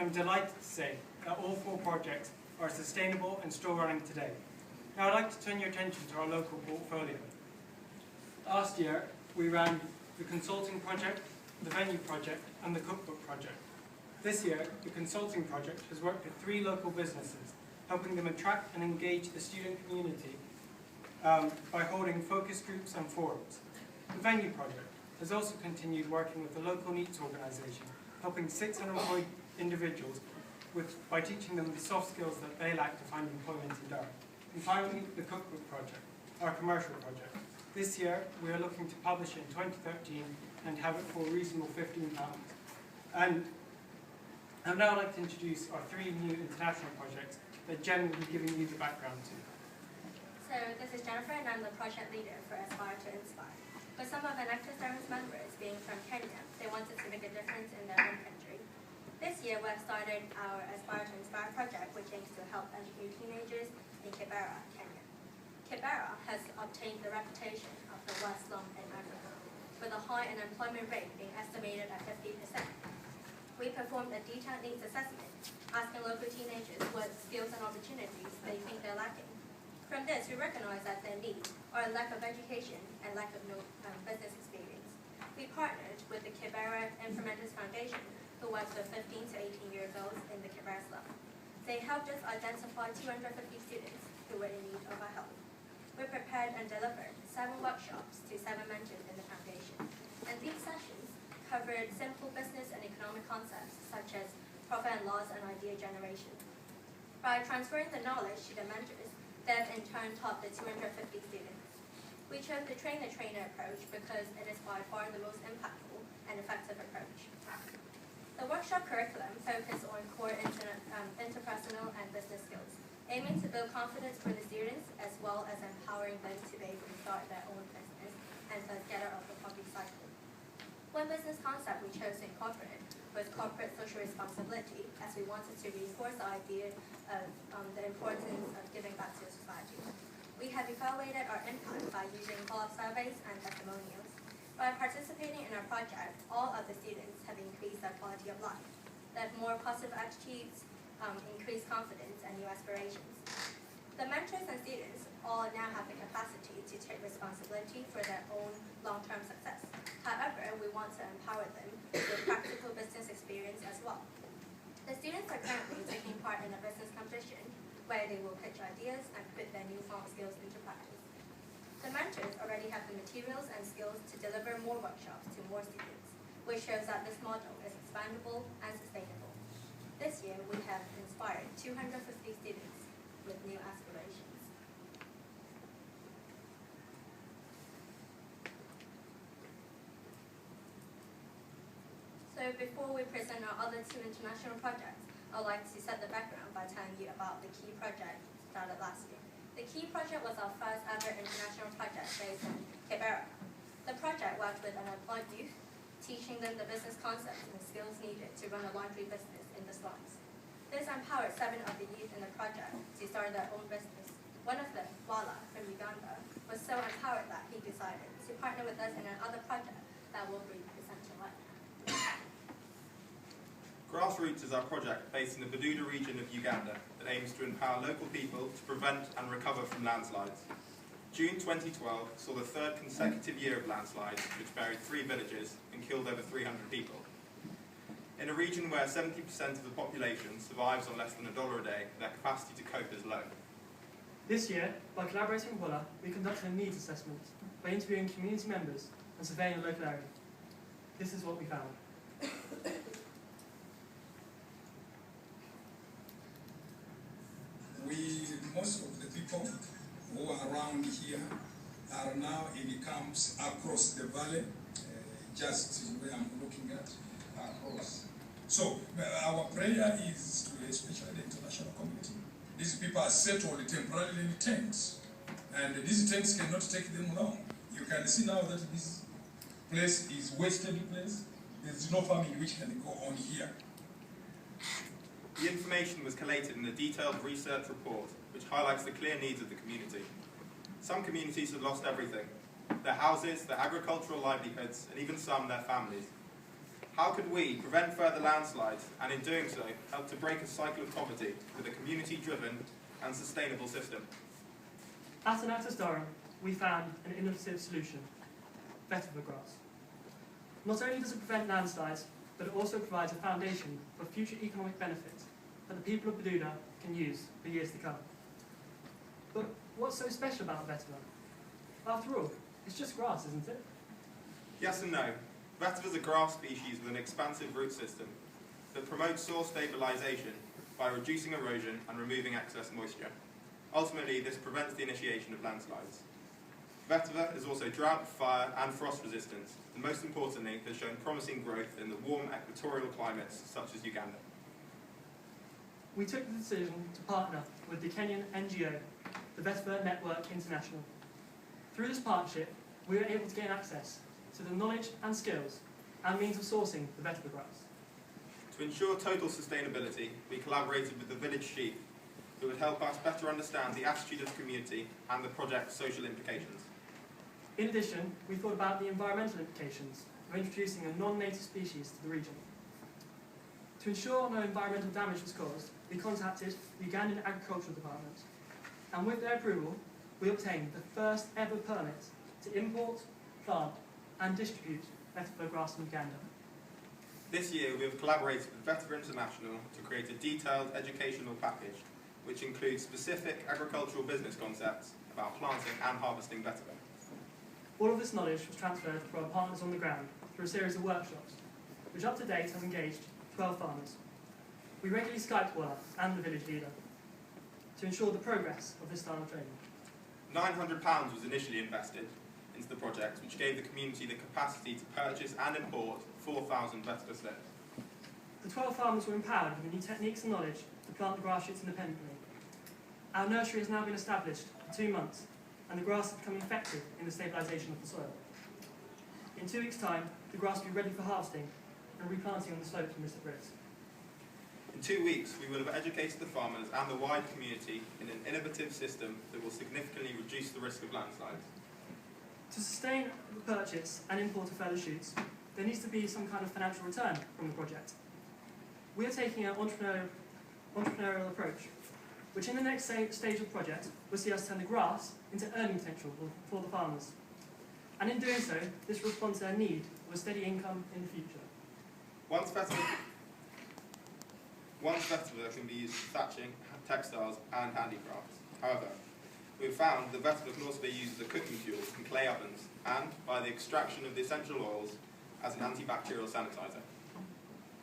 I'm delighted to say that all 4 projects are sustainable and still running today. Now I'd like to turn your attention to our local portfolio. Last year we ran the consulting project, the venue project and the cookbook project. This year the consulting project has worked with 3 local businesses, helping them attract and engage the student community by holding focus groups and forums. The venue project has also continued working with the local NEETs organisation, helping 6 unemployed individuals by teaching them the soft skills that they lack to find employment in Durham. And finally, the cookbook project, our commercial project. This year, we are looking to publish in 2013 and have it for a reasonable £15. And I'd now like to introduce our 3 new international projects that Jen will be giving you the background to. So this is Jennifer and I'm the project leader for Aspire to Inspire. For some of Enactus Durham's members being from Kenya, they wanted to make a difference in their own country. This year we have started our Aspire to Inspire project, which aims to help educate teenagers in Kibera, Kenya. Kibera has obtained the reputation of the worst slum in Africa, with a high unemployment rate being estimated at 50%. We performed a detailed needs assessment, asking local teenagers what skills and opportunities they think they're lacking. From this, we recognize that their needs are a lack of education and lack of business experience. We partnered with the Kibera Implementers Foundation, who works with 15 to 18 years old in the Kibera slum. They helped us identify 250 students who were in need of our help. We prepared and delivered 7 workshops to 7 mentors in the foundation, and these sessions covered simple business and economic concepts such as profit and loss and idea generation. By transferring the knowledge to the mentors, they have in turn taught the 250 students. We chose the trainer-trainer approach because it is by far the most impactful and effective approach. The workshop curriculum focused on core interpersonal and business skills, aiming to build confidence for the students as well as empowering them to be able to start their own business and thus get out of the poverty cycle. One business concept we chose to incorporate was corporate social responsibility, as we wanted to reinforce the idea of the importance of giving back to society. We have evaluated our impact by using follow-up surveys and testimonials. By participating in our project, all of the students have increased their quality of life. They have more positive attitudes, increased confidence, and new aspirations. The mentors and students all now have the capacity to take responsibility for their own long-term success. However, we want to empower them with practical business experience as well. The students are currently taking part in a business competition where they will pitch ideas and put their newfound skills into practice. The mentors already have the materials and skills to deliver more workshops to more students, which shows that this model is expandable and sustainable. This year, we have inspired 250 students with new aspirations. So before we present our other 2 international projects, I'd like to set the background by telling you about the key project started last year. The key project was our first ever international project based in Kibera. The project worked with unemployed youth, teaching them the business concepts and skills needed to run a laundry business in the slums. This empowered 7 of the youth in the project to start their own business. One of them, Wala, from Uganda, was so empowered that he decided to partner with us in another project that will be presented right now. Grassroots is our project based in the Bududa region of Uganda that aims to empower local people to prevent and recover from landslides. June 2012 saw the 3rd consecutive year of landslides, which buried 3 villages and killed over 300 people. In a region where 70% of the population survives on less than $1 a day, their capacity to cope is low. This year, by collaborating with Wala, we conducted a needs assessment by interviewing community members and surveying the local area. This is what we found. Most of the people who are around here are now in camps across the valley, just where I'm looking at across. So our prayer is to especially the international community. These people are settled temporarily in tents, and these tents cannot take them long. You can see now that this place is wasted place. There's no farming which can go on here. The information was collated in a detailed research report which highlights the clear needs of the community. Some communities have lost everything: their houses, their agricultural livelihoods, and even some their families. How could we prevent further landslides and in doing so help to break a cycle of poverty with a community-driven and sustainable system? At Enactus Durham, we found an innovative solution: vetiver grass. Not only does it prevent landslides, but it also provides a foundation for future economic benefit that the people of Baduda can use for years to come. But what's so special about vetiver? After all, it's just grass, isn't it? Yes and no. Vetiver is a grass species with an expansive root system that promotes soil stabilisation by reducing erosion and removing excess moisture. Ultimately, this prevents the initiation of landslides. Vetiver is also drought, fire and frost resistant, and most importantly, has shown promising growth in the warm equatorial climates such as Uganda. We took the decision to partner with the Kenyan NGO, the Vetiver Network International. Through this partnership, we were able to gain access to the knowledge and skills and means of sourcing the vetiver grass. To ensure total sustainability, we collaborated with the village chief, who would help us better understand the attitude of the community and the project's social implications. In addition, we thought about the environmental implications of introducing a non-native species to the region. To ensure no environmental damage was caused, we contacted the Ugandan Agricultural Department, and with their approval, we obtained the first ever permit to import, plant and distribute vetiver grass in Uganda. This year we have collaborated with Vetiver International to create a detailed educational package which includes specific agricultural business concepts about planting and harvesting vetiver. All of this knowledge was transferred to our partners on the ground through a series of workshops, which up to date has engaged 12 farmers. We regularly Skyped Walla and the village leader to ensure the progress of this style of training. £900 was initially invested into the project, which gave the community the capacity to purchase and import 4,000 vetiver slips. The 12 farmers were empowered with the new techniques and knowledge to plant the grass shoots independently. Our nursery has now been established for 2 months, and the grass is becoming effective in the stabilisation of the soil. In 2 weeks' time, the grass will be ready for harvesting and replanting on the slopes in Mr. Brits. In 2 weeks, we will have educated the farmers and the wide community in an innovative system that will significantly reduce the risk of landslides. To sustain the purchase and import of further shoots, there needs to be some kind of financial return from the project. We are taking an entrepreneurial approach, which in the next stage of the project will see us turn the grass into earning potential for the farmers. And in doing so, this will respond to their need of a steady income in the future. Once vetiver can be used for thatching, textiles and handicrafts. However, we have found that vetiver can also be used as a cooking fuel in clay ovens and, by the extraction of the essential oils, as an antibacterial sanitizer.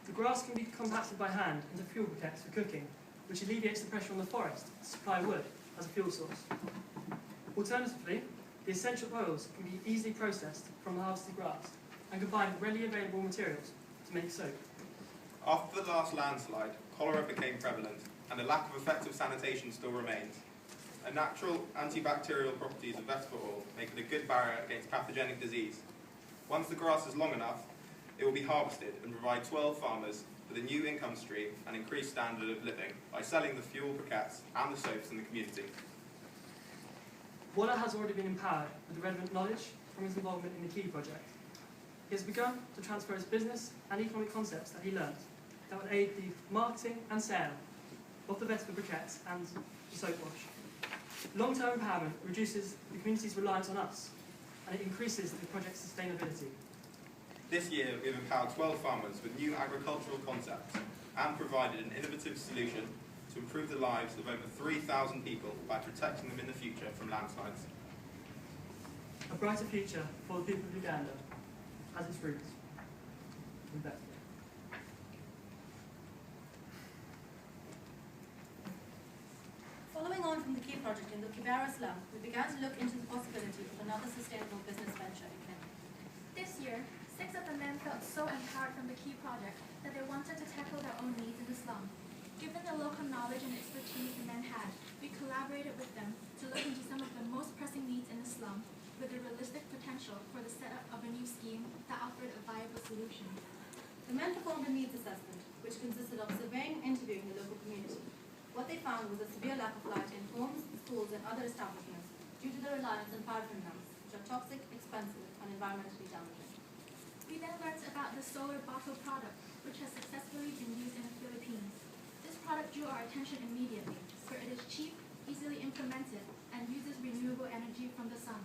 The grass can be compacted by hand into fuel briquettes for cooking, which alleviates the pressure on the forest to supply wood as a fuel source. Alternatively, the essential oils can be easily processed from the harvested grass and combined with readily available materials to make soap. After the last landslide, cholera became prevalent and a lack of effective sanitation still remains. The natural antibacterial properties of vetiver oil make it a good barrier against pathogenic disease. Once the grass is long enough, it will be harvested and provide 12 farmers with a new income stream and increased standard of living by selling the fuel briquettes and the soaps in the community. Walla has already been empowered with the relevant knowledge from his involvement in the Key project. He has begun to transfer his business and economic concepts that he learnt that would aid the marketing and sale of the vetiver briquettes and the soap wash. Long-term empowerment reduces the community's reliance on us, and it increases the project's sustainability. This year, we have empowered 12 farmers with new agricultural concepts and provided an innovative solution to improve the lives of over 3,000 people by protecting them in the future from landslides. A brighter future for the people of Uganda has its roots in vetiver. Following on from the Key project in the Kibera slum, we began to look into the possibility of another sustainable business venture in Kenya. This year, 6 of the men felt so empowered from the Key project that they wanted to tackle their own needs in the slum. Given the local knowledge and expertise the men had, we collaborated with them to look into some of the most pressing needs in the slum with the realistic potential for the setup of a new scheme that offered a viable solution. The men performed a needs assessment, which consisted of surveying and interviewing the local community. What they found was a severe lack of light in homes, schools and other establishments due to the reliance on paraffin lamps, which are toxic, expensive and environmentally damaging. We We then learned about the solar bottle product, which has successfully been used in the Philippines. This product drew our attention immediately, for it is cheap, easily implemented, and uses renewable energy from the sun.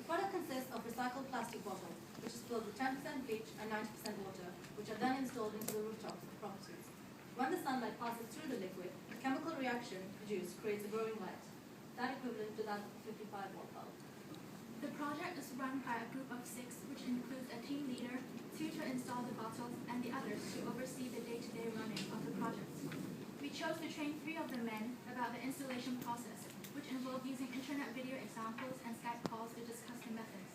The product consists of recycled plastic bottles, which is filled with 10% bleach and 90% water, which are then installed into the rooftops of properties. When the sunlight passes through the liquid, a chemical reaction produced creates a glowing light, that equivalent to that of a 55-watt bulb. The project is run by a group of 6, which includes a team leader, 2 to install the bottles, and the others to oversee the day-to-day running of the project. We chose to train 3 of the men about the installation process, which involved using internet video examples and Skype calls to discuss the methods.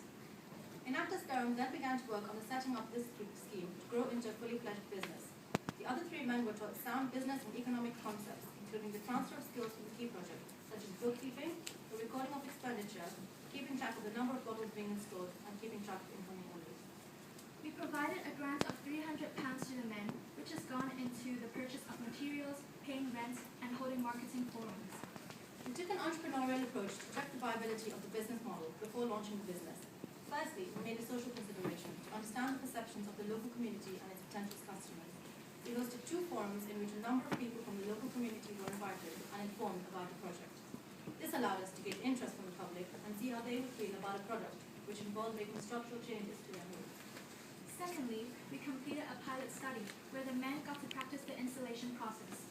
Enactus Durham then began to work on the setting up this scheme to grow into a fully fledged business. The other 3 men were taught sound business and economic concepts, including the transfer of skills from the key project, such as bookkeeping, the recording of expenditure, keeping track of the number of bottles being installed, and keeping track of incoming orders. We provided a grant of £300 to the men, which has gone into the purchase of materials, paying rent, and holding marketing forums. We took an entrepreneurial approach to check the viability of the business model before launching the business. Firstly, we made a social consideration to understand the perceptions of the local community and its potential customers. We hosted 2 forums in which a number of people from the local community were invited and informed about the project. This allowed us to get interest from the public and see how they would feel about a product, which involved making structural changes to their homes. Secondly, we completed a pilot study where the men got to practice the installation process.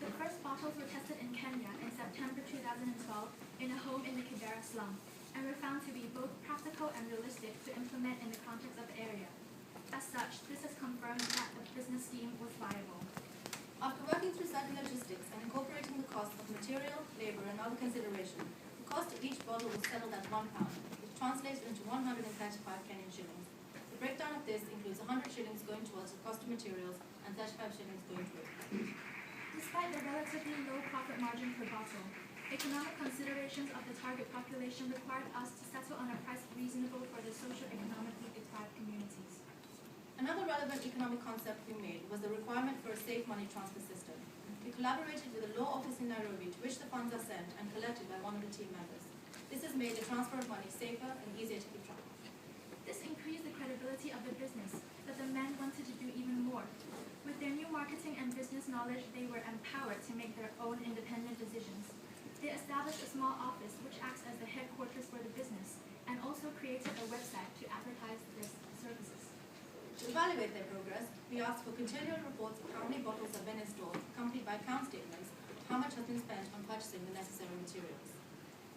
The first bottles were tested in Kenya in September 2012 in a home in the Kibera slum, and were found to be both practical and realistic to implement in the context of the area. As such, this has confirmed that the business scheme was viable. After working through certain logistics and incorporating the cost of material, labor, and other consideration, the cost of each bottle was settled at £1, which translates into 135 Kenyan shillings. The breakdown of this includes 100 shillings going towards the cost of materials and 35 shillings going to it. Despite the relatively low profit margin per bottle, economic considerations of the target population required us to settle on a price reasonable for the socio-economically deprived communities. Another relevant economic concept we made was the requirement for a safe money transfer system. We collaborated with a law office in Nairobi to which the funds are sent and collected by one of the team members. This has made the transfer of money safer and easier to keep track of. This increased the credibility of the business, but the men wanted to do even more. With their new marketing and business knowledge, they were empowered to make their own independent decisions. They established a small office which acts as the headquarters for the business, and also created a website to advertise their services. To evaluate their progress, we asked for continual reports of how many bottles have been installed, accompanied by account statements, how much has been spent on purchasing the necessary materials.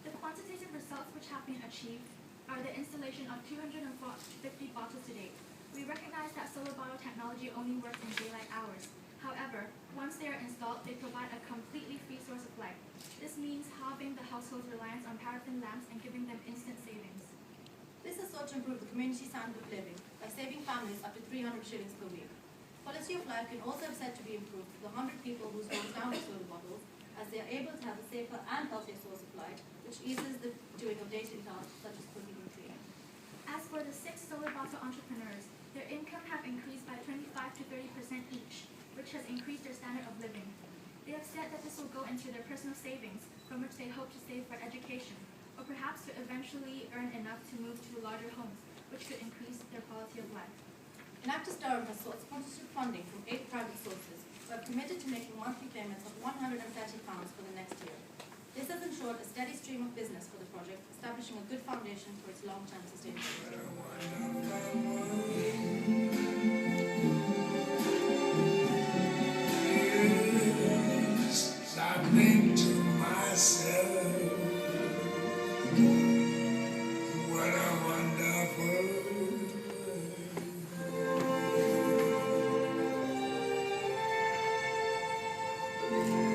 The quantitative results which have been achieved are the installation of 250 bottles to date. We recognize that solar bottle technology only works in daylight hours. However, once they are installed, they provide a completely free source of light. This means halving the household's reliance on paraffin lamps and giving them instant savings. This is sought to improve the community standard of living by saving families up to 300 shillings per week. Quality of life can also be said to be improved for the 100 people whose homes now have solar bottles, as they are able to have a safer and healthier source of light, which eases the doing of day-to-day tasks such as cooking and cleaning. As for the 6 solar bottle entrepreneurs, their income have increased by 25 to 30% each, which has increased their standard of living. They have said that this will go into their personal savings, from which they hope to save for education, or perhaps to eventually earn enough to move to larger homes, which could increase their quality of life. Enactus Durham has sought sponsorship funding from 8 private sources who have committed to making monthly payments of £130 for the next year. This has ensured a steady stream of business for the project, establishing a good foundation for its long-term sustainability. I think to myself, what a wonderful world.